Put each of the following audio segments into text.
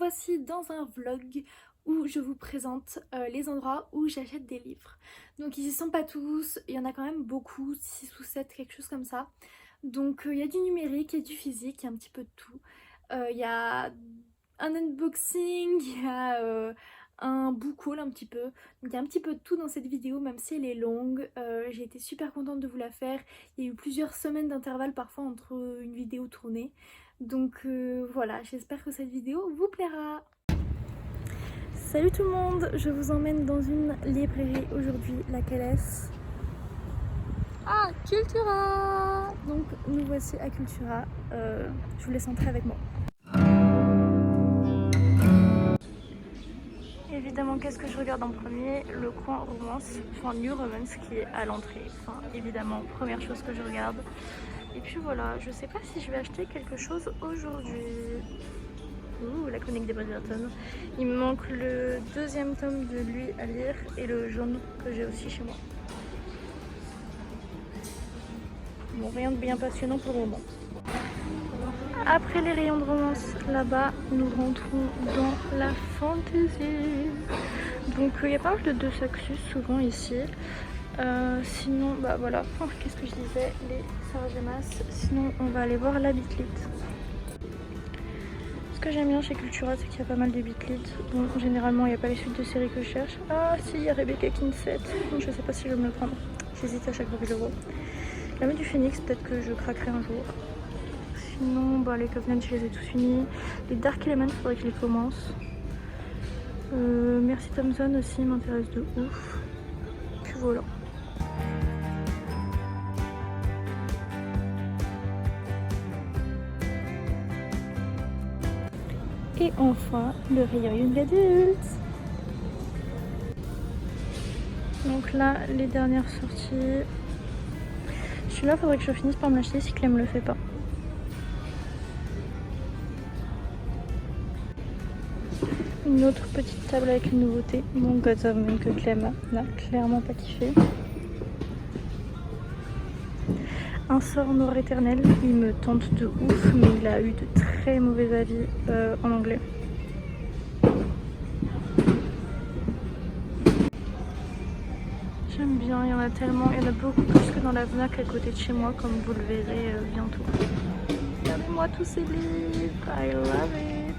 voici dans un vlog où je vous présente les endroits où j'achète des livres. Donc ils y sont pas tous, il y en a quand même beaucoup, 6 ou 7, quelque chose comme ça. Donc il y a du numérique, il y a du physique, il y a un petit peu de tout. Il y a un unboxing, il y a un book haul un petit peu. Donc il y a un petit peu de tout dans cette vidéo, même si elle est longue. J'ai été super contente de vous la faire. Il y a eu plusieurs semaines d'intervalle parfois entre une vidéo tournée. Donc voilà, j'espère que cette vidéo vous plaira. Salut tout le monde, je vous emmène dans une librairie aujourd'hui, laquelle est-ce? Ah, Cultura. Donc nous voici à Cultura, je vous laisse entrer avec moi. Évidemment, qu'est-ce que je regarde en premier? Le coin romance, enfin New Romance qui est à l'entrée. Enfin évidemment, première chose que je regarde. Et puis voilà, je sais pas si je vais acheter quelque chose aujourd'hui. Ouh, la chronique des Bridgerton. Il me manque le deuxième tome de lui à lire et le jaune que j'ai aussi chez moi. Bon, rien de bien passionnant pour le moment. Après les rayons de romance, là-bas, nous rentrons dans la fantasy. Donc il y a pas mal de deux sexus souvent ici. Sinon, bah voilà, qu'est-ce que je disais, les Sarah J. Maas. Sinon, on va aller voir la Bitlit. Ce que j'aime bien chez Cultura, c'est qu'il y a pas mal de Bitlit. Bon, généralement, il n'y a pas les suites de séries que je cherche. Ah, si, il y a Rebecca Kinsett. Je sais pas si je vais me le prendre. J'hésite à chaque fois que je le vois. La Main du Phénix, peut-être que je craquerai un jour. Sinon, bah, les Covenants, je les ai tous finis. Les Dark Elements, faudrait que je les commence. Mercy Thompson aussi m'intéresse de ouf. Puis voilà. Et enfin, le rayon young adulte. Donc là, les dernières sorties. Celui-là, faudrait que je finisse par me l'acheter si Clem le fait pas. Une autre petite table avec une nouveauté. Mon Gods of Men que Clem n'a clairement pas kiffé. Un sort noir éternel, il me tente de ouf, mais il a eu de très mauvais avis en anglais. J'aime bien, il y en a tellement, il y en a beaucoup plus que dans la Fnac à côté de chez moi, comme vous le verrez bientôt. Regardez-moi tous ces livres, I love it.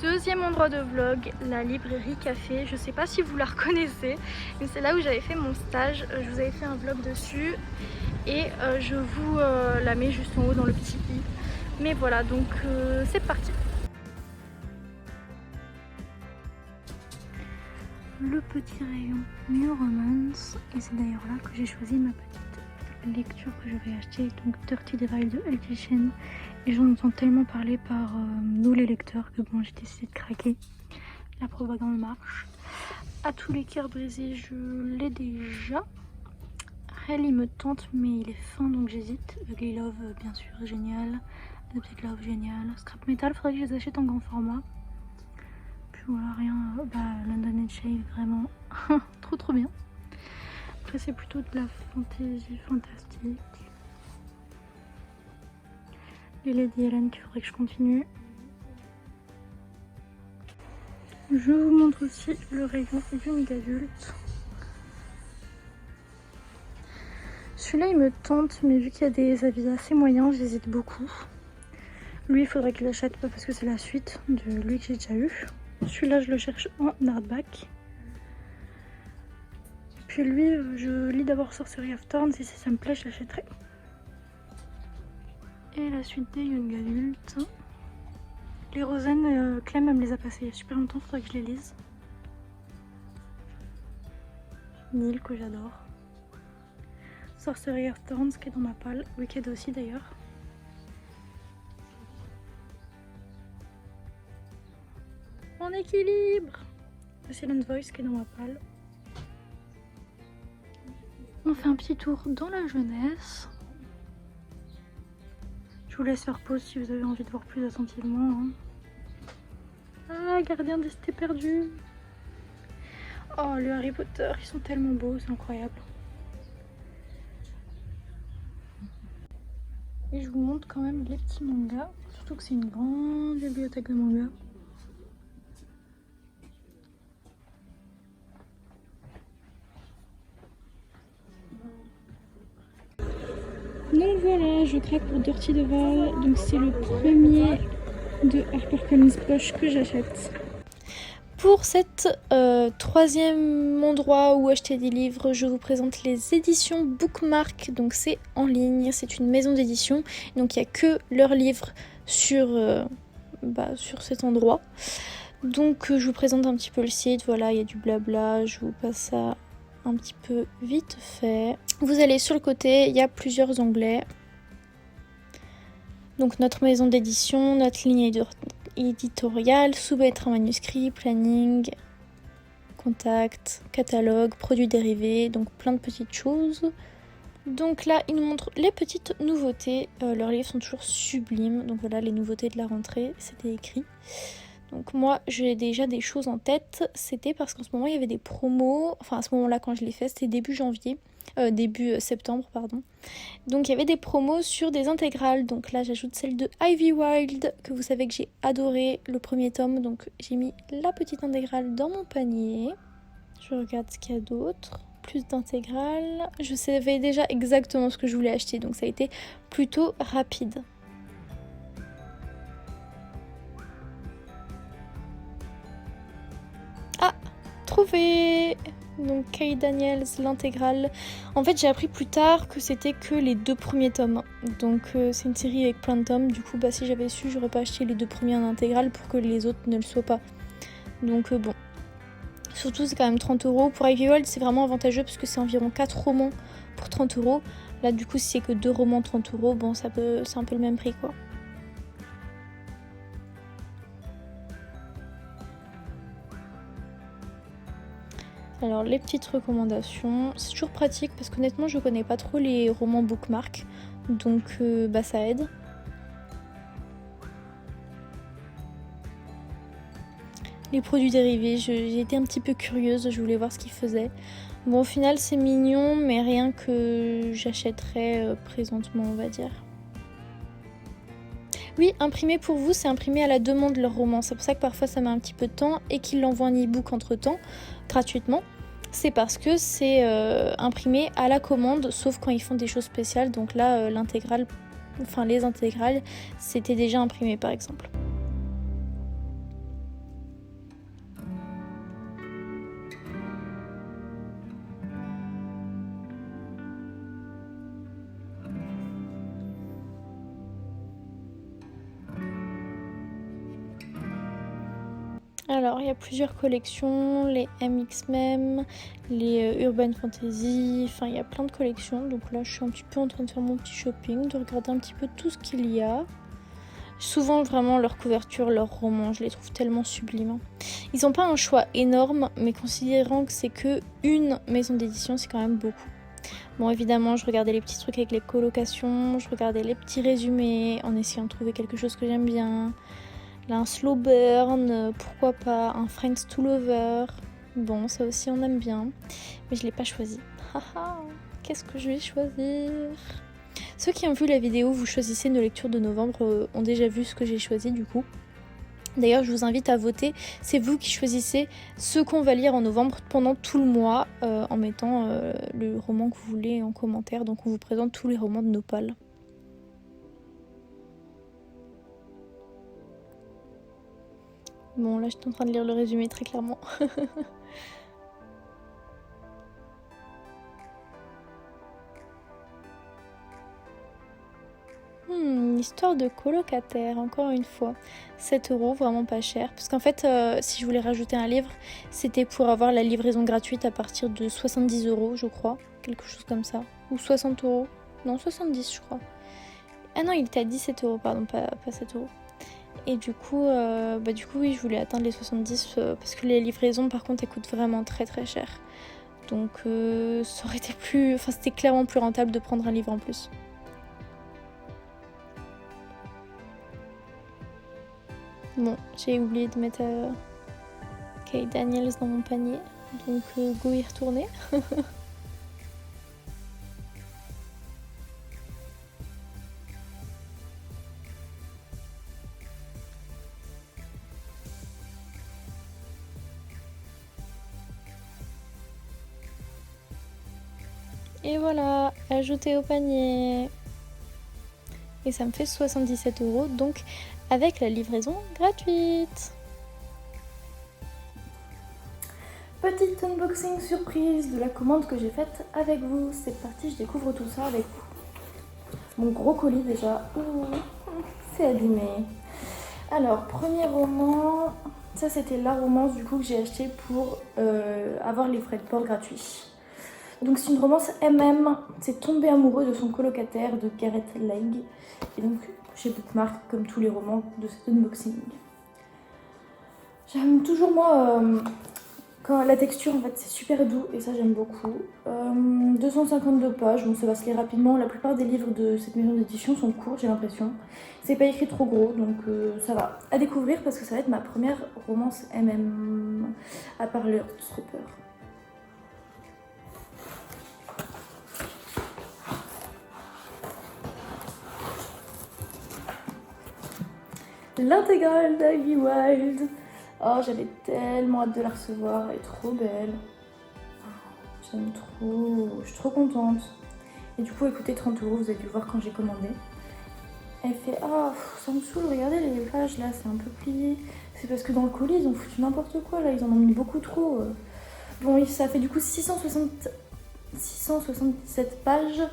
Deuxième endroit de vlog, la librairie café. Je sais pas si vous la reconnaissez, mais c'est là où j'avais fait mon stage. Je vous avais fait un vlog dessus et je vous la mets juste en haut dans le petit i. Mais voilà, donc c'est parti. Le petit rayon New Romance, et c'est d'ailleurs là que j'ai choisi ma petite lecture que je vais acheter, donc Dirty Devil de L.J. Chen. Et j'en entends tellement parler par nous les lecteurs que bon, j'ai décidé de craquer. La propagande marche. À tous les cœurs brisés, je l'ai déjà. Hell, il me tente, mais il est fin donc j'hésite. Ugly Love, bien sûr, génial. The Big Love, génial. Scrap Metal, faudrait que je les achète en grand format. Puis voilà, rien. Bah, London and Shade, vraiment trop bien. Après, c'est plutôt de la fantasy fantastique. Et Lady Helen qu'il faudrait que je continue. Je vous montre aussi le rayon young adulte. Celui-là il me tente, mais vu qu'il y a des avis assez moyens, j'hésite beaucoup. Lui il faudrait que je l'achète, pas parce que c'est la suite de lui que j'ai déjà eu. Celui-là je le cherche en hardback. Puis lui je lis d'abord Sorcery of Thorns et si ça me plaît je l'achèterai. Et la suite des young adultes. Les Rosen, Clem elle me les a passées il y a super longtemps, faudrait que je les lise. Neil que j'adore. Sorcery of Thorns qui est dans ma palle, Wicked aussi d'ailleurs. En équilibre. The Silent Voice qui est dans ma palle. On fait un petit tour dans la jeunesse. Je vous laisse faire pause si vous avez envie de voir plus attentivement. Ah, Gardien des cités perdues. Oh, le Harry Potter, ils sont tellement beaux, c'est incroyable. Et je vous montre quand même les petits mangas, surtout que c'est une grande bibliothèque de mangas. Donc voilà, je craque pour Dirty Doll. Donc c'est le premier de HarperCollins Poche que j'achète. Pour cet troisième endroit où acheter des livres, je vous présente les éditions Bookmark. Donc c'est en ligne, c'est une maison d'édition. Donc il n'y a que leurs livres sur cet endroit. Donc je vous présente un petit peu le site. Voilà, il y a du blabla, je vous passe ça un petit peu vite fait. Vous allez sur le côté, il y a plusieurs onglets. Donc notre maison d'édition, notre ligne éditoriale, soumettre un manuscrit, planning, contact, catalogue, produits dérivés, donc plein de petites choses. Donc là, ils nous montrent les petites nouveautés. Leurs livres sont toujours sublimes. Donc voilà, les nouveautés de la rentrée, c'était écrit. Donc moi, j'ai déjà des choses en tête. C'était parce qu'en ce moment, il y avait des promos. Enfin, à ce moment-là, quand je l'ai fait, c'était début janvier. Début septembre, pardon. Donc il y avait des promos sur des intégrales. Donc là, j'ajoute celle de Ivy Wild, que vous savez que j'ai adoré, le premier tome. Donc j'ai mis la petite intégrale dans mon panier. Je regarde ce qu'il y a d'autre. Plus d'intégrales. Je savais déjà exactement ce que je voulais acheter. Donc ça a été plutôt rapide. Ah, trouvé! Donc Kay Daniels, l'intégrale. En fait, j'ai appris plus tard que c'était que les 2 premiers tomes. Donc c'est une série avec plein de tomes. Du coup, si j'avais su, j'aurais pas acheté les 2 premiers en intégrale pour que les autres ne le soient pas. Donc bon. Surtout, c'est quand même 30€. Pour Ivy Wild, c'est vraiment avantageux parce que c'est environ 4 romans pour 30€. Là, du coup, si c'est que 2 romans 30€, bon, c'est un peu le même prix, quoi. Alors les petites recommandations, c'est toujours pratique parce qu'honnêtement je connais pas trop les romans Bookmark, donc ça aide. Les produits dérivés, j'ai été un petit peu curieuse, je voulais voir ce qu'ils faisaient. Bon, au final c'est mignon, mais rien que j'achèterais présentement, on va dire. Oui, imprimé pour vous, c'est imprimé à la demande leur roman. C'est pour ça que parfois ça met un petit peu de temps et qu'ils l'envoient en e-book entre temps, gratuitement. C'est parce que c'est imprimé à la commande, sauf quand ils font des choses spéciales. Donc là, les intégrales, c'était déjà imprimé par exemple. Alors, il y a plusieurs collections, les MX-MEM, les Urban Fantasy, enfin, il y a plein de collections. Donc là, je suis un petit peu en train de faire mon petit shopping, de regarder un petit peu tout ce qu'il y a. Souvent, vraiment, leur couverture, leurs romans, je les trouve tellement sublimes. Ils n'ont pas un choix énorme, mais considérant que c'est que une maison d'édition, c'est quand même beaucoup. Bon, évidemment, je regardais les petits trucs avec les colocations, je regardais les petits résumés en essayant de trouver quelque chose que j'aime bien. Là, un slow burn, pourquoi pas, un Friends to Lover. Bon, ça aussi on aime bien, mais je l'ai pas choisi. Haha, qu'est-ce que je vais choisir? Ceux qui ont vu la vidéo, vous choisissez nos lectures de novembre, ont déjà vu ce que j'ai choisi du coup. D'ailleurs, je vous invite à voter. C'est vous qui choisissez ce qu'on va lire en novembre pendant tout le mois en mettant le roman que vous voulez en commentaire. Donc on vous présente tous les romans de Nopal. Bon, là, je suis en train de lire le résumé très clairement. Histoire de colocataire, encore une fois. 7€, vraiment pas cher. Parce qu'en fait, si je voulais rajouter un livre, c'était pour avoir la livraison gratuite à partir de 70€, je crois. Quelque chose comme ça. Ou 60€. Non, 70, je crois. Ah non, il était à 17€, pardon, pas 7€. Et du coup, oui, je voulais atteindre les 70 parce que les livraisons, par contre, elles coûtent vraiment très très cher. Donc, ça aurait été plus... Enfin, c'était clairement plus rentable de prendre un livre en plus. Bon, j'ai oublié de mettre Kay Daniels dans mon panier. Donc go y retourner. Et voilà, ajouté au panier. Et ça me fait 77 €, donc avec la livraison gratuite. Petite unboxing surprise de la commande que j'ai faite avec vous. C'est parti, je découvre tout ça avec vous. Mon gros colis déjà. Ouh, c'est abîmé. Alors, premier roman. Ça, c'était la romance du coup que j'ai acheté pour avoir les frais de port gratuits. Donc, c'est une romance MM. C'est Tomber amoureux de son colocataire de Gareth Leigh. Et donc, j'ai bookmark comme tous les romans de cet unboxing. J'aime toujours, moi, quand la texture, en fait, c'est super doux et ça, j'aime beaucoup. 252 pages, bon, ça va se lire rapidement. La plupart des livres de cette maison d'édition sont courts, j'ai l'impression. C'est pas écrit trop gros, donc ça va. À découvrir parce que ça va être ma première romance MM, à part le Heartstopper. L'intégrale d'Ivy Wild. Oh, j'avais tellement hâte de la recevoir, elle est trop belle. J'aime trop, je suis trop contente. Et du coup, écoutez, 30 €, vous avez dû le voir quand j'ai commandé. Elle fait, ah, ça me saoule, regardez les pages là, c'est un peu plié. C'est parce que dans le colis, ils ont foutu n'importe quoi là, ils en ont mis beaucoup trop. Bon, ça fait du coup 677 pages.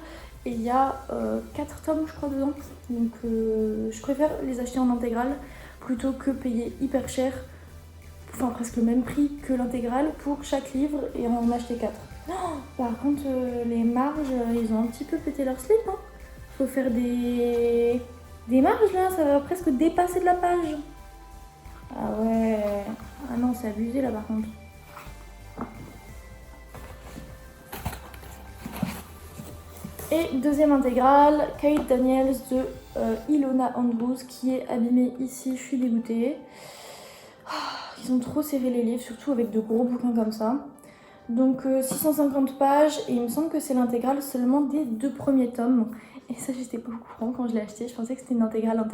Et il y a 4 tomes, je crois, dedans. Donc, je préfère les acheter en intégrale plutôt que payer hyper cher, enfin presque le même prix que l'intégrale pour chaque livre et en acheter 4. Oh, par contre, les marges, ils ont un petit peu pété leur slip. Hein. Faut faire des marges là, ça va presque dépasser de la page. Ah ouais, ah non, c'est abusé là par contre. Et deuxième intégrale, Kate Daniels de Ilona Andrews qui est abîmée ici, je suis dégoûtée. Ils ont trop serré les livres, surtout avec de gros bouquins comme ça. Donc 650 pages et il me semble que c'est l'intégrale seulement des 2 premiers tomes. Et ça, j'étais pas au courant quand je l'ai acheté, je pensais que c'était une intégrale. Parce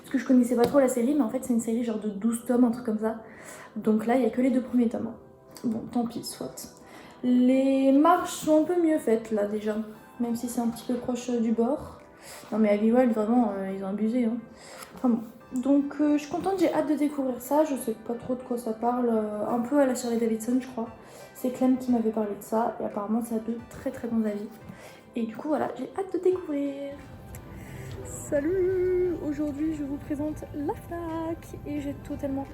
que je connaissais pas trop la série, mais en fait c'est une série genre de 12 tomes, un truc comme ça. Donc là, il y a que les 2 premiers tomes. Bon, tant pis, soit. Les marges sont un peu mieux faites là déjà, même si c'est un petit peu proche du bord. Non mais Ivy Wild, vraiment, ils ont abusé. Hein. Enfin bon. Donc je suis contente, j'ai hâte de découvrir ça. Je sais pas trop de quoi ça parle, un peu à la Shirley Davidson je crois. C'est Clem qui m'avait parlé de ça et apparemment ça a de très très bons avis. Et du coup voilà, j'ai hâte de découvrir. Salut! Aujourd'hui je vous présente la Fnac et j'ai totalement...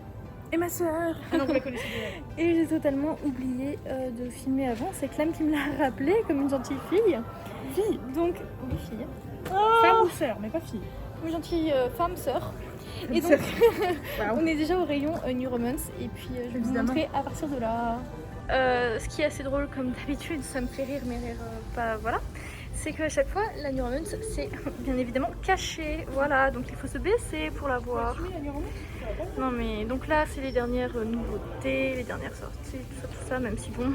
Et ma soeur! Ah non, vous la connaissez bien. Et j'ai totalement oublié de filmer avant. C'est Clem qui me l'a rappelé comme une gentille fille. Fille. Donc, oui fille. Femme ou sœur, mais pas fille. Une gentille femme sœur. Et donc, on est déjà au rayon New Romance et puis je vais vous montrer à partir de là. Ce qui est assez drôle comme d'habitude, ça me fait rire mais rire pas, voilà. C'est qu'à chaque fois la New Romance c'est bien évidemment caché, voilà, donc il faut se baisser pour la voir. Non mais donc là c'est les dernières nouveautés, les dernières sorties, tout ça, même si bon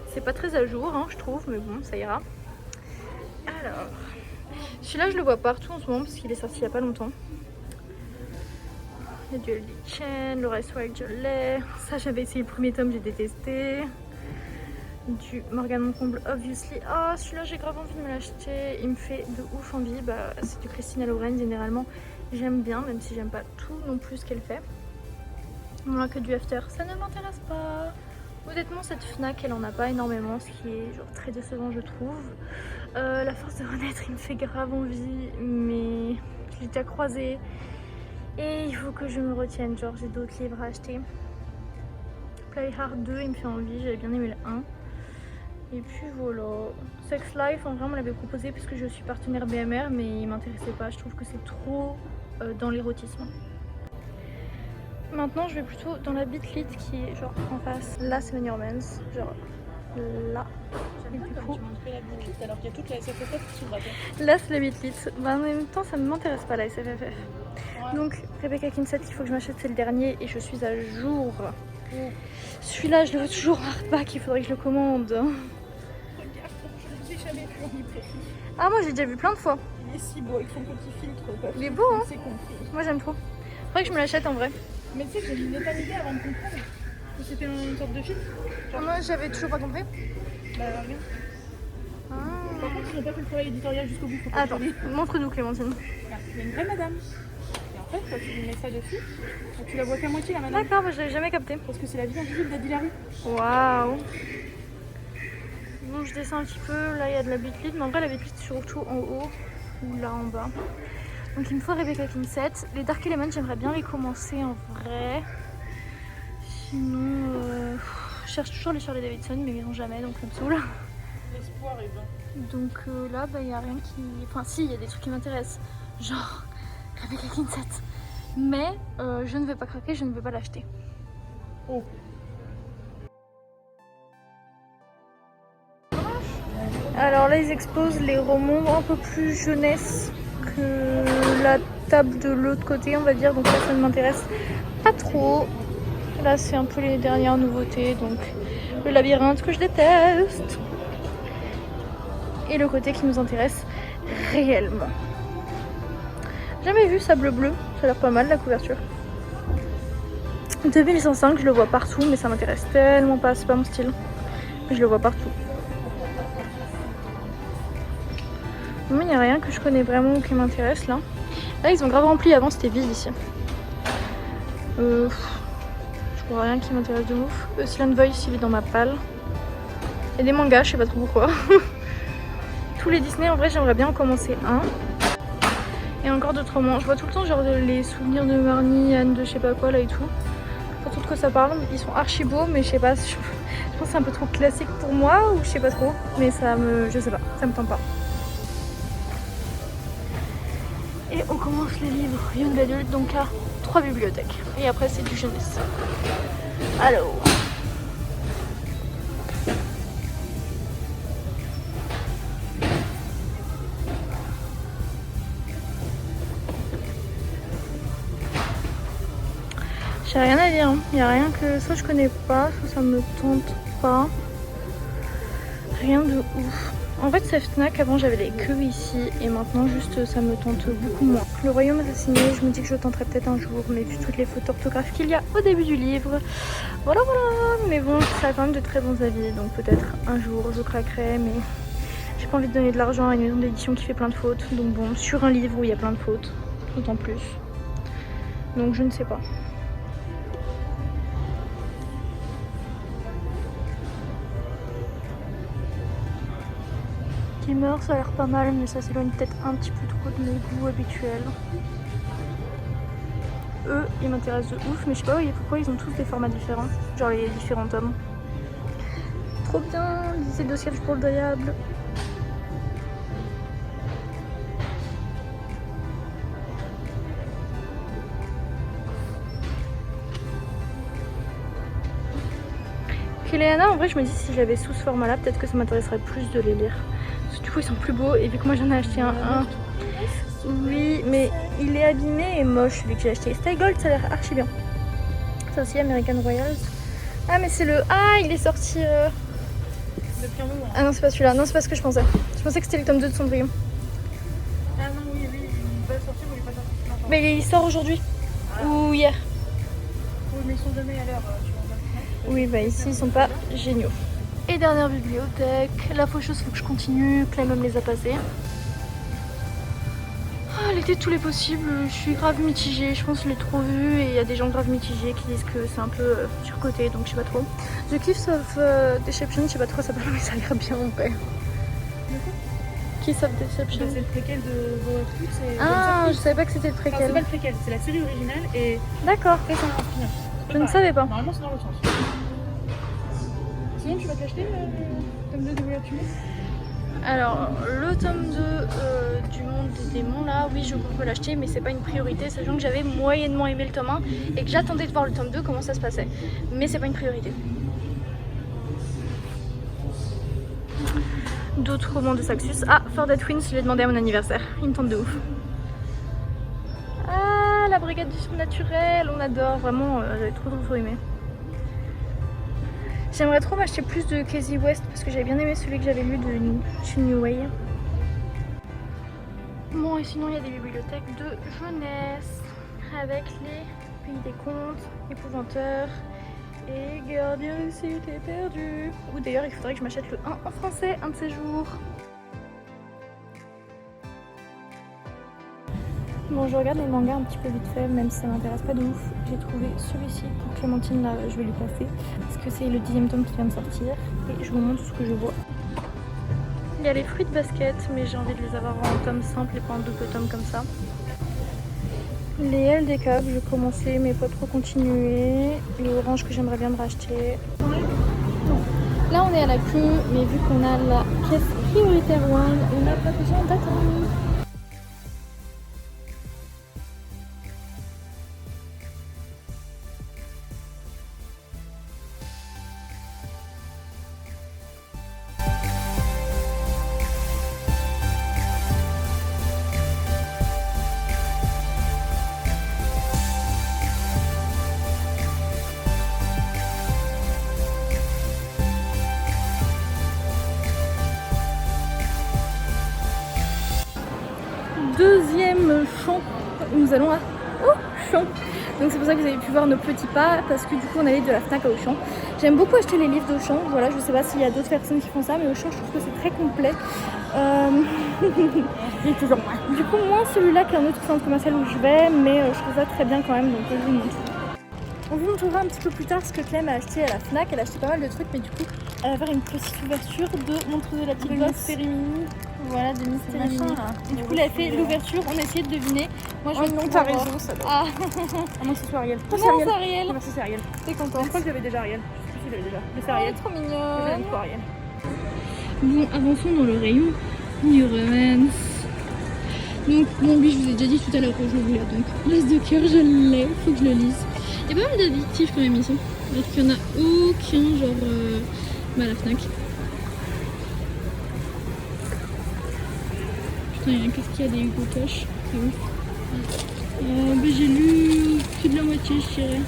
c'est pas très à jour hein, je trouve, mais bon ça ira. Alors, celui-là je le vois partout en ce moment parce qu'il est sorti il y a pas longtemps. Il y a du LD Chain, le Rest Wild je l'ai, ça j'avais essayé le premier tome, j'ai détesté. Du Morgane Moncomble Obviously, oh celui-là j'ai grave envie de me l'acheter, il me fait de ouf envie, bah, c'est du Christina Lauren généralement, j'aime bien même si j'aime pas tout non plus ce qu'elle fait. Moi que du After, ça ne m'intéresse pas. Honnêtement cette Fnac elle en a pas énormément, ce qui est genre très décevant je trouve. La Force de Renaître il me fait grave envie mais je l'ai déjà croisé. Et il faut que je me retienne, genre j'ai d'autres livres à acheter. Play Hard 2 il me fait envie, j'avais bien aimé le 1. Et puis voilà, Sex Life en vrai on me l'avait proposé puisque je suis partenaire BMR mais il m'intéressait pas, je trouve que c'est trop dans l'érotisme. Maintenant je vais plutôt dans la Bitlit qui est genre en face, là c'est New Romance, genre là. Et du coup, alors qu'il y a toute la SFFF qui s'ouvre à toi. là c'est la Bitlit, bah, en même temps ça ne m'intéresse pas la SFFF. Ouais. Donc Rebecca Kinsett qu'il faut que je m'achète c'est le dernier et je suis à jour. Celui-là, je le veux toujours en hardback, il faudrait que je le commande. Regarde, je ne l'ai jamais vu en librairie. Ah, moi j'ai déjà vu plein de fois. Il est si beau avec son petit filtre. Il est beau, hein. C'est compris. Moi j'aime trop. Faudrait que je me l'achète en vrai. Mais tu sais que j'ai une état d'idée avant de comprendre que c'était une sorte de filtre. Moi j'avais toujours pas compris. Bah regarde. Ah. Par contre, ils n'ont pas fait le travail éditorial jusqu'au bout. Faut pas Attends, le donner. montre-nous Clémentine. Regarde, il y a une vraie madame. Et en fait, quand tu lui mets ça dessus, tu la vois qu'à moitié la madame. D'accord, moi je l'avais jamais capté. Parce que c'est la vie invisible d'Adi Larry. Waouh. Bon, je descends un petit peu. Là il y a de la bitlite, mais en vrai la bitlite surtout en haut ou là en bas. Donc il me faut Rebecca Kinsett. Les Dark Elements, j'aimerais bien les commencer en vrai. Sinon, je cherche toujours les Shirley Davidson, mais ils n'ont jamais, donc ça me saoule. L'espoir est vain. Donc là, il n'y a rien qui... Enfin si, il y a des trucs qui m'intéressent. Genre Rebecca Kinsett. Mais je ne vais pas craquer, je ne vais pas l'acheter. Oh. Alors là, ils exposent les romans un peu plus jeunesse que la table de l'autre côté, on va dire. Donc là, ça ne m'intéresse pas trop. Là, c'est un peu les dernières nouveautés. Donc le labyrinthe que je déteste. Et le côté qui nous intéresse réellement. Jamais vu Sable Bleu. Ça a l'air pas mal, la couverture. 2105, je le vois partout, mais ça m'intéresse tellement pas. C'est pas mon style. Je le vois partout. Mais il n'y a rien que je connais vraiment ou qui m'intéresse là. Là ils ont grave rempli, avant c'était vide ici. Je vois rien qui m'intéresse de ouf. Slant Voice il est dans ma palle. Et des mangas, je sais pas trop pourquoi. Tous les Disney en vrai j'aimerais bien en commencer un. Et encore d'autres romans. Je vois tout le temps genre les souvenirs de Marnie, Anne de je sais pas quoi là et tout. Pas trop de quoi ça parle. Ils sont archi beaux mais je sais pas. Je pense que c'est un peu trop classique pour moi ou je sais pas trop. Mais ça me... je sais pas, ça me tente pas. Et on commence les livres young adult, donc à 3 bibliothèques. Et après c'est du jeunesse. Alors. J'ai rien à dire, il n'y a rien que soit je connais pas, soit ça me tente pas. Rien de ouf. En fait, cette Fnac, avant j'avais les queues ici et maintenant juste ça me tente beaucoup moins. Le Royaume assassiné, je me dis que je tenterai peut-être un jour, mais vu toutes les fautes d'orthographe qu'il y a au début du livre, voilà. Mais bon, ça a quand même de très bons avis, donc peut-être un jour je craquerai, mais j'ai pas envie de donner de l'argent à une maison d'édition qui fait plein de fautes. Donc bon, sur un livre où il y a plein de fautes, d'autant plus. Donc je ne sais pas. Meurt, ça a l'air pas mal, mais ça s'éloigne peut-être un petit peu trop de mes goûts habituels. Eux, ils m'intéressent de ouf, mais je sais pas pourquoi ils ont tous des formats différents, genre les différents tomes. Trop bien, lisez le dossier pour le diable. Kéléana, en vrai, je me dis si je l'avais sous ce format-là, peut-être que ça m'intéresserait plus de les lire. Du coup ils sont plus beaux et vu que moi j'en ai acheté un. Oui mais il est abîmé et moche celui que j'ai acheté. Style Gold ça a l'air archi bien. Ça aussi American Royals. Ah mais c'est le... Ah il est sorti... Depuis un moment. Ah non c'est pas celui-là, non c'est pas ce que je pensais. Je pensais que c'était le tome 2 de Cendrillon. Ah non oui, il va sortir ou il est pas sorti. Mais il sort aujourd'hui. Ou hier. Oui mais ils sont jamais à l'heure tu vois. Oui bah ici ils sont pas géniaux. Et dernière bibliothèque, la faucheuse faut que je continue, Clem me les a passés. Ah, l'été de tous les possibles, je suis grave mitigée, je pense que je l'ai trop vu et il y a des gens grave mitigés qui disent que c'est un peu surcoté donc je sais pas trop. The Kiss of Deception, je sais pas trop ça s'appelle mais ça a l'air bien en vrai. Kiss of Deception. C'est le préquel de Vox. Ah, je savais pas que c'était le Enfin, c'est préquel. pas le préquel, c'est la série originale et D'accord, après c'est un spin-off. je ne savais pas. Normalement c'est dans l'autre sens. Sinon tu vas te l'acheter le tome 2 de Voyage Tumus? Alors, le tome 2 du monde des démons, là, oui, je peux l'acheter, mais c'est pas une priorité, sachant que j'avais moyennement aimé le tome 1 et que j'attendais de voir le tome 2, comment ça se passait. Mais c'est pas une priorité. D'autres romans de Saxus. Ah, For Dead Twins, je l'ai demandé à mon anniversaire. Il me tente de ouf. Ah, la brigade du surnaturel, on adore, vraiment, j'avais trop aimé. J'aimerais trop m'acheter plus de Casey West parce que j'avais bien aimé celui que j'avais lu de New Way. Bon, et sinon il y a des bibliothèques de jeunesse avec les Pays des Contes, Épouvanteur et Gardien des cités perdues. Ou d'ailleurs il faudrait que je m'achète le 1 en français un de ces jours. Bon, je regarde les mangas un petit peu vite fait, même si ça m'intéresse pas de ouf. J'ai trouvé celui-ci pour Clémentine, là je vais lui passer parce que c'est le 10e tome qui vient de sortir et je vous montre ce que je vois. Il y a les fruits de basket, mais j'ai envie de les avoir en tome simple et pas en double tome comme ça. Les LDK que j'ai commencé mais pas trop continué. Les oranges que j'aimerais bien me racheter. Là on est à la queue, mais vu qu'on a la caisse prioritaire 1, on n'a pas besoin d'attendre. Deuxième champ, nous allons à Auchan. Donc c'est pour ça que vous avez pu voir nos petits pas, parce que du coup on allait de la Fnac à Auchan. J'aime beaucoup acheter les livres d'Auchan, voilà, je sais pas s'il y a d'autres personnes qui font ça, mais Auchan je trouve que c'est très complet. Toujours moins. Du coup moins celui-là qu'un autre centre commercial où je vais, mais je trouve ça très bien quand même, donc je vous montre. On vous montrera un petit peu plus tard ce que Clem a acheté à la Fnac. Elle a acheté pas mal de trucs, mais du coup elle va avoir une petite ouverture de montre de la petite box. Voilà, de Mystery Mini. Et du coup, elle a fait l'ouverture, on a essayé de deviner. Moi, je non, t'as raison, ça doit. Ah, moi, c'est Ariel. non, c'est Ariel. Merci, c'est Ariel. T'es contente? Je crois que j'avais déjà Ariel. Je sais que j'avais déjà. Mais c'est Ariel. Trop J'aime mignonne. trop Ariel. Bon, avançons dans le rayon New Romance. Donc, bon, lui, je vous ai déjà dit tout à l'heure que je le voulais. Donc, l'as de cœur, je l'ai. Faut que je le lise. Il y a pas mal d'addictifs quand même ici. Alors qu'il n'y en a aucun, genre, à la Fnac. Qu'est-ce qu'il y a des Hugo Cash? C'est ouf. J'ai lu plus de la moitié, je dirais.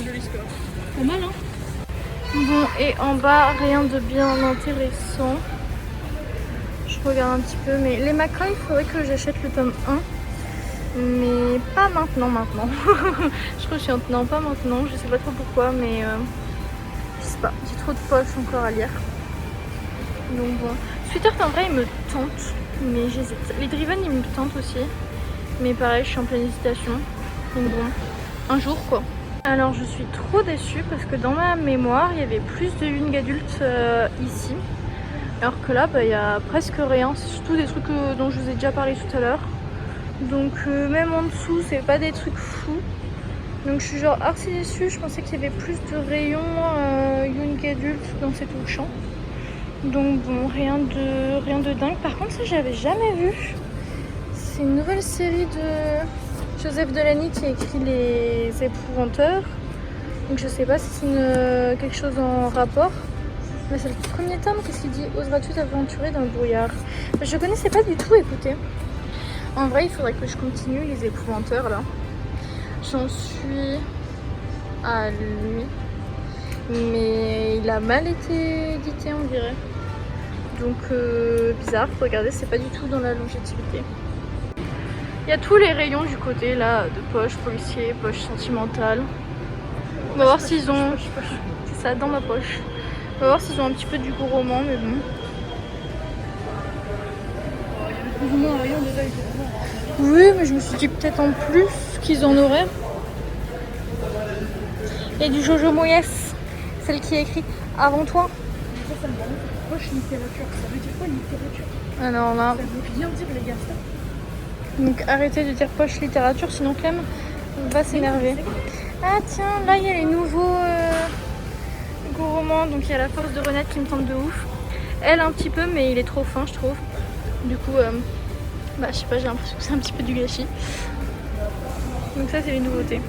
Joli score. Pas mal, hein? Bon, et en bas, rien de bien intéressant. Je regarde un petit peu, mais les Macron, il faudrait que j'achète le tome 1. Mais pas maintenant. Je crois que je suis en tenant pas maintenant, je sais pas trop pourquoi, mais je sais pas, j'ai trop de poches encore à lire. Donc bon. Sweetheart en vrai il me tente, mais j'hésite. Les Driven ils me tentent aussi, mais pareil je suis en pleine hésitation. Donc bon, un jour quoi. Alors je suis trop déçue parce que dans ma mémoire il y avait plus de young adultes ici. Alors que là il y a presque rien, c'est surtout des trucs dont je vous ai déjà parlé tout à l'heure. Donc même en dessous c'est pas des trucs fous. Donc je suis genre archi déçue, je pensais qu'il y avait plus de rayons young adultes dans cet Auchan. Donc bon, rien de dingue. Par contre, ça j'avais jamais vu. C'est une nouvelle série de Joseph Delany qui a écrit Les Épouvanteurs. Donc je sais pas si c'est quelque chose en rapport. Mais c'est le premier tome, qu'est-ce qu'il dit? Oseras-tu t'aventurer dans le brouillard? Je connaissais pas du tout, écoutez. En vrai, il faudrait que je continue Les Épouvanteurs là. J'en suis à lui. Mais il a mal été édité, on dirait. Donc bizarre, regardez, c'est pas du tout dans la longévité. Il y a tous les rayons du côté là, de poche policier, poche sentimentale. On va voir s'ils ont... C'est ça, dans ma poche. On va voir s'ils ont un petit peu du gros roman, mais bon. Plus ou moins un rayon déjà, il faut Oui, mais je me suis dit peut-être en plus qu'ils en auraient. Il y a du Jojo Moyes, celle qui a écrit Avant toi. Ça me rend poche littérature. Ça veut dire quoi littérature? Alors là... Ça veut rien dire les gars, ça. Donc arrêtez de dire poche littérature, sinon Clem va s'énerver. Ah tiens, là il y a les nouveaux gros romans. Donc il y a La Force de renaître qui me tente de ouf. Elle un petit peu, mais il est trop fin je trouve. Du coup, bah je sais pas, j'ai l'impression que c'est un petit peu du gâchis. Donc ça c'est les nouveautés.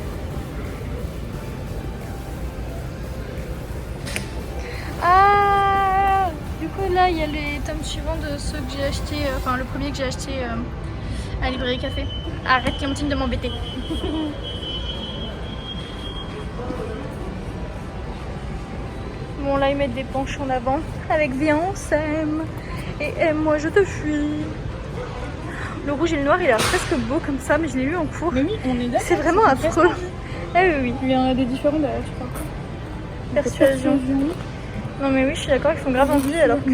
Ah, du coup là il y a les tomes suivants de ceux que j'ai acheté, enfin le premier que j'ai acheté à Librairie Café. Arrête Clémentine de m'embêter. Bon là ils mettent des penches en avant avec viens on s'aime et aime-moi je te fuis. Le rouge et le noir il a l'air presque beau comme ça mais je l'ai lu en cours. Mais oui, on est d'accord. C'est vraiment affreux. Ah oui. Il y en a des différents d'ailleurs, je crois. Persuasion. Non mais oui je suis d'accord, ils font grave envie alors que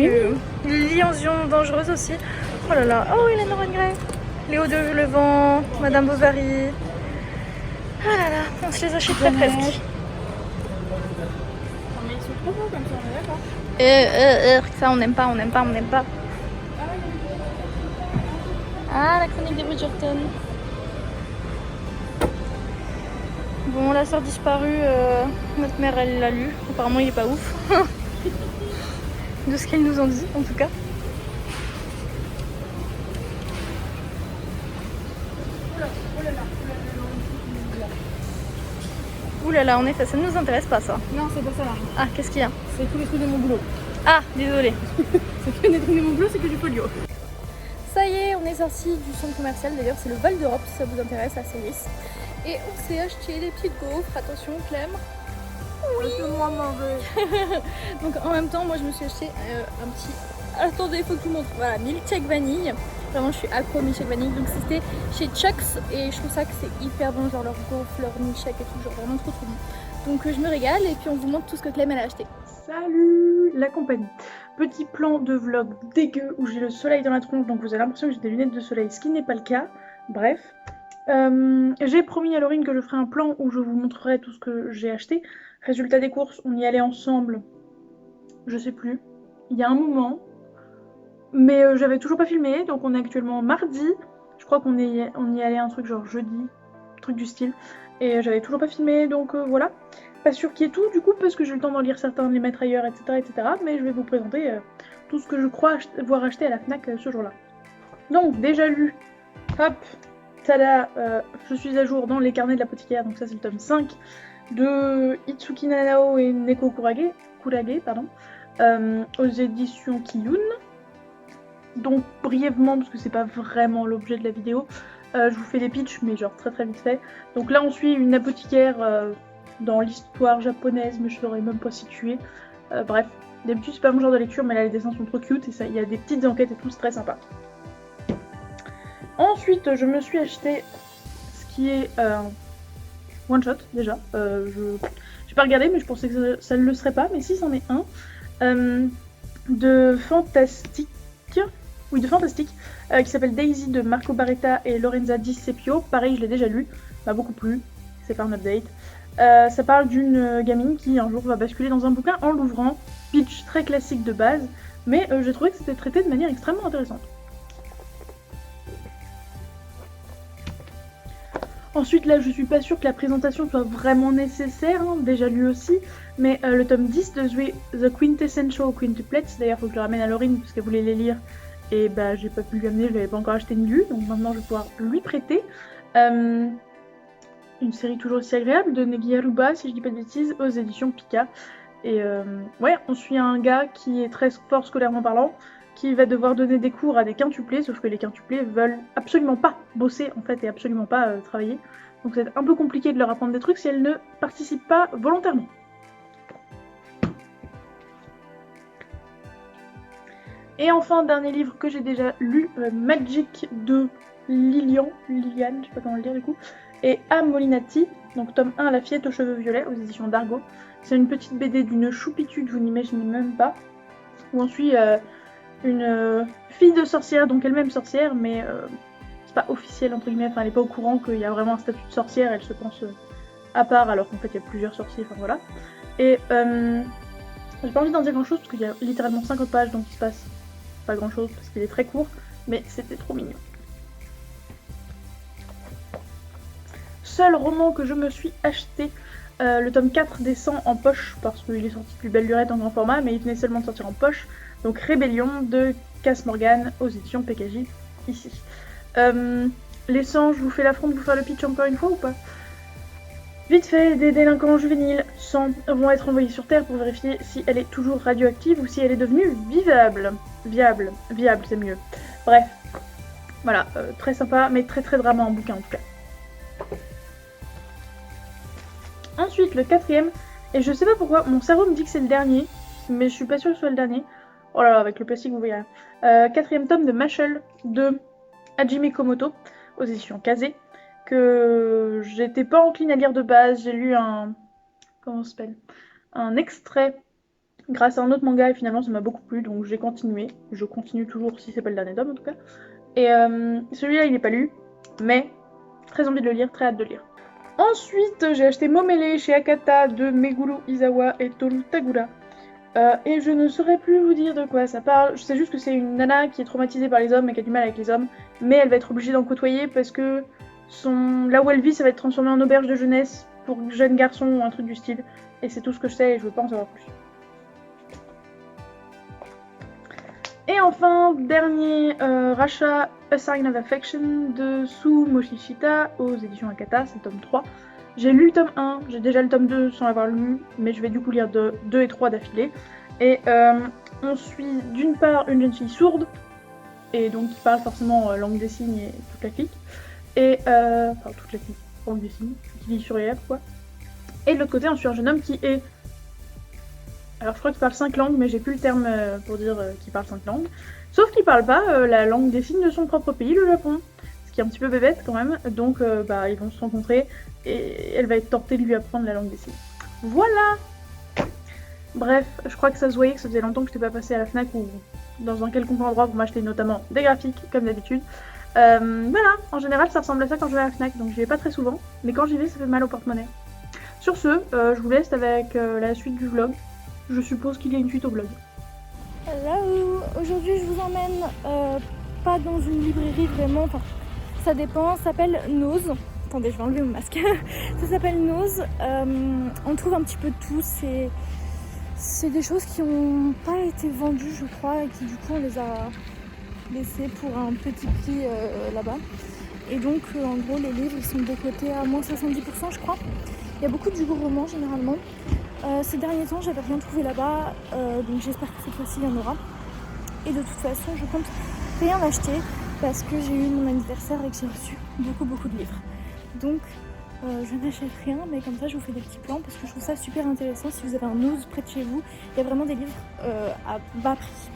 liaison dangereuse aussi. Oh là là, oh il est Norman Gray. Léo de Levant, Madame Bovary. Ah là là, on se les achèterait presque. Non mais ils sont trop beaux comme ça, on est d'accord. Ça on n'aime pas, on n'aime pas, on n'aime pas. Ah la chronique des Bridgerton. Bon la sœur disparue, notre mère elle l'a lu. Apparemment il est pas ouf. De ce qu'elle nous en dit en tout cas. Ouh là là, en effet, ça ne nous intéresse pas ça. Non, c'est pas ça là. Ah, qu'est-ce qu'il y a? C'est tous les trucs de mon boulot. Ah, désolé. C'est que des trucs de mon boulot, c'est que du folio. Ça y est, on est sorti du centre commercial. D'ailleurs, c'est le Val d'Europe si ça vous intéresse, à Célis. Et on s'est acheté des petites gaufres. Attention, Clem. Oui. Moi manger. Donc en même temps, moi je me suis acheté un petit. Attendez, il faut que je vous montre. Voilà, milkshake vanille. Vraiment, je suis accro au milkshake vanille. Donc c'était chez Chuck's et je trouve ça que c'est hyper bon, genre leur gaufre, leur milkshake et tout, genre vraiment trop trop bon. Donc je me régale et puis on vous montre tout ce que Clem elle a acheté. Salut la compagnie. Petit plan de vlog dégueu où j'ai le soleil dans la tronche, donc vous avez l'impression que j'ai des lunettes de soleil, ce qui n'est pas le cas. Bref. J'ai promis à Laurine que je ferai un plan où je vous montrerai tout ce que j'ai acheté. Résultat des courses, on y allait ensemble, je sais plus, il y a un moment. Mais j'avais toujours pas filmé, donc on est actuellement mardi. Je crois qu'on y allait un truc genre jeudi, truc du style. Et j'avais toujours pas filmé, donc voilà. Pas sûr qu'il y ait tout du coup, parce que j'ai eu le temps d'en lire certains, de les mettre ailleurs, etc. etc. Mais je vais vous présenter tout ce que je crois avoir acheté à la FNAC ce jour-là. Donc déjà lu, hop, tada, je suis à jour dans les carnets de l'apothicaire, donc ça c'est le tome 5 de Itsuki Nanao et Neko Kurage, pardon, aux éditions Kiyun. Donc brièvement, parce que c'est pas vraiment l'objet de la vidéo, je vous fais les pitchs, mais genre très vite fait. Donc là on suit une apothicaire dans l'histoire japonaise, mais je saurais même pas situer. Bref, d'habitude c'est pas mon genre de lecture, mais là les dessins sont trop cute et il y a des petites enquêtes et tout, c'est très sympa. Ensuite je me suis acheté ce qui est one shot déjà. J'ai pas regardé, mais je pensais que ça ne le serait pas, mais si c'en est un. De Fantastique. Oui, de Fantastique, qui s'appelle Daisy de Marco Barretta et Lorenza Di Cepio. Pareil, je l'ai déjà lu, m'a beaucoup plu, c'est pas un update. Ça parle d'une gamine qui un jour va basculer dans un bouquin en l'ouvrant. Pitch très classique de base, mais j'ai trouvé que c'était traité de manière extrêmement intéressante. Ensuite, là, je suis pas sûre que la présentation soit vraiment nécessaire, hein, déjà lu aussi, mais le tome 10 de The Quintessential Quintuplets, d'ailleurs, faut que je le ramène à Laurine parce qu'elle voulait les lire, et bah j'ai pas pu lui amener, je l'avais pas encore acheté ni lu, donc maintenant je vais pouvoir lui prêter. Une série toujours aussi agréable de Negi Aruba, si je dis pas de bêtises, aux éditions Pika. Et ouais, on suit un gars qui est très fort scolairement parlant, qui va devoir donner des cours à des quintuplés, sauf que les quintuplés veulent absolument pas bosser en fait et absolument pas travailler. Donc c'est un peu compliqué de leur apprendre des trucs si elles ne participent pas volontairement. Et enfin, dernier livre que j'ai déjà lu, Magic de Liliane, je sais pas comment le dire du coup, et A. Molinati, donc tome 1, La fillette aux cheveux violets, aux éditions d'Argo. C'est une petite BD d'une choupitude, vous n'imaginez même pas, où on suit une fille de sorcière, donc elle-même sorcière, mais c'est pas officiel entre guillemets, enfin elle est pas au courant qu'il y a vraiment un statut de sorcière, elle se pense à part alors qu'en fait il y a plusieurs sorciers, enfin voilà. Et j'ai pas envie d'en dire grand chose parce qu'il y a littéralement 50 pages donc il se passe pas grand chose parce qu'il est très court, mais c'était trop mignon. Seul roman que je me suis acheté, le tome 4 descend en poche parce qu'il est sorti plus belle lurette en grand format, mais il venait seulement de sortir en poche. Donc Rébellion de Cass Morgan aux éditions PKJ ici. Les sangs, je vous fais l'affront de vous faire le pitch encore une fois ou pas? Vite fait, des délinquants juvéniles sans vont être envoyés sur Terre pour vérifier si elle est toujours radioactive ou si elle est devenue vivable. Viable c'est mieux. Bref, voilà, très sympa, mais très drama en bouquin en tout cas. Ensuite, le quatrième, et je sais pas pourquoi, mon cerveau me dit que c'est le dernier, mais je suis pas sûre que ce soit le dernier. Oh là là, avec le plastique, vous voyez rien. 4e tome de Mashal de Hajime Komoto, aux éditions Kazé, que j'étais pas encline à lire de base. J'ai lu un... Comment ça s'appelle? Un extrait grâce à un autre manga et finalement ça m'a beaucoup plu, donc j'ai continué. Je continue toujours si c'est pas le dernier tome en tout cas. Et celui-là il est pas lu, mais très envie de le lire, très hâte de le lire. Ensuite j'ai acheté Momele chez Akata de Meguro Izawa et Toru Tagura. Et je ne saurais plus vous dire de quoi ça parle. Je sais juste que c'est une nana qui est traumatisée par les hommes et qui a du mal avec les hommes, mais elle va être obligée d'en côtoyer parce que là où elle vit ça va être transformé en auberge de jeunesse pour jeunes garçons ou un truc du style. Et c'est tout ce que je sais et je veux pas en savoir plus. Et enfin, dernier rachat, A Sign of Affection de Su Moshishita aux éditions Akata, c'est le tome 3. J'ai lu le tome 1, j'ai déjà le tome 2 sans l'avoir lu, mais je vais du coup lire 2 et 3 d'affilée. Et on suit d'une part une jeune fille sourde, et donc qui parle forcément langue des signes et toute la clique. Et enfin toute la clique, langue des signes, qui lit sur les lèvres quoi. Et de l'autre côté, on suit un jeune homme qui est... Alors je crois qu'il parle 5 langues, mais j'ai plus le terme pour dire qu'il parle 5 langues. Sauf qu'il parle pas la langue des signes de son propre pays, le Japon. Ce qui est un petit peu bébête quand même. Donc ils vont se rencontrer et elle va être tentée de lui apprendre la langue des signes. Voilà. Bref, je crois que ça se voyait que ça faisait longtemps que je n'étais pas passée à la FNAC ou dans un quelconque endroit pour m'acheter notamment des graphiques, comme d'habitude. Voilà, en général ça ressemble à ça quand je vais à la FNAC, donc j'y vais pas très souvent. Mais quand j'y vais, ça fait mal au porte-monnaie. Sur ce, je vous laisse avec la suite du vlog. Je suppose qu'il y a une suite au vlog. Hello. Aujourd'hui je vous emmène pas dans une librairie vraiment, enfin ça dépend, ça s'appelle Nose. Attendez, je vais enlever mon masque. Ça s'appelle Nose. On trouve un petit peu de tout. C'est des choses qui n'ont pas été vendues je crois et qui du coup on les a laissées pour un petit prix là-bas. Et donc en gros les livres ils sont décotés à moins 70% je crois. Il y a beaucoup de jeux romans généralement. Ces derniers temps j'avais rien trouvé là-bas, donc j'espère que cette fois-ci il y en aura. Et de toute façon je compte rien acheter parce que j'ai eu mon anniversaire et que j'ai reçu beaucoup de livres. Donc je n'achète rien, mais comme ça je vous fais des petits plans parce que je trouve ça super intéressant. Si vous avez un Nose près de chez vous, il y a vraiment des livres à bas prix.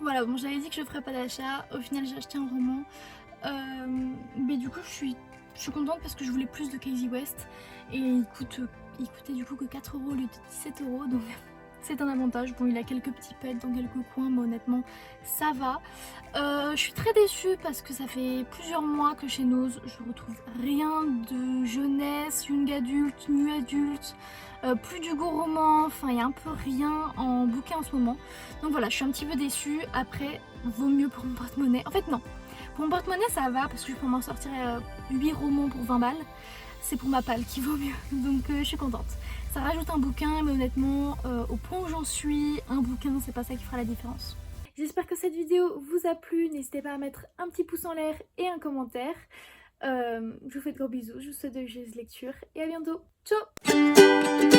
Voilà, bon j'avais dit que je ferais pas d'achat, au final j'ai acheté un roman. Mais du coup je suis contente parce que je voulais plus de Casey West et il coûtait du coup que 4 € au lieu de 17 €, donc c'est un avantage. Bon, il a quelques petits pets dans quelques coins, mais honnêtement ça va. Je suis très déçue parce que ça fait plusieurs mois que chez Nose je retrouve rien de jeunesse, young adulte, nu adulte, plus du go roman, enfin il y a un peu rien en bouquin en ce moment. Donc voilà, je suis un petit peu déçue. Après, vaut mieux pour mon porte-monnaie. En fait non, pour mon porte-monnaie ça va parce que je peux m'en sortir 8 romans pour 20 balles. C'est pour ma palle qui vaut mieux, donc je suis contente. Ça rajoute un bouquin, mais honnêtement, au point où j'en suis, un bouquin c'est pas ça qui fera la différence. J'espère que cette vidéo vous a plu, n'hésitez pas à mettre un petit pouce en l'air et un commentaire. Je vous fais de gros bisous, je vous souhaite de joyeuses lectures et à bientôt. Ciao!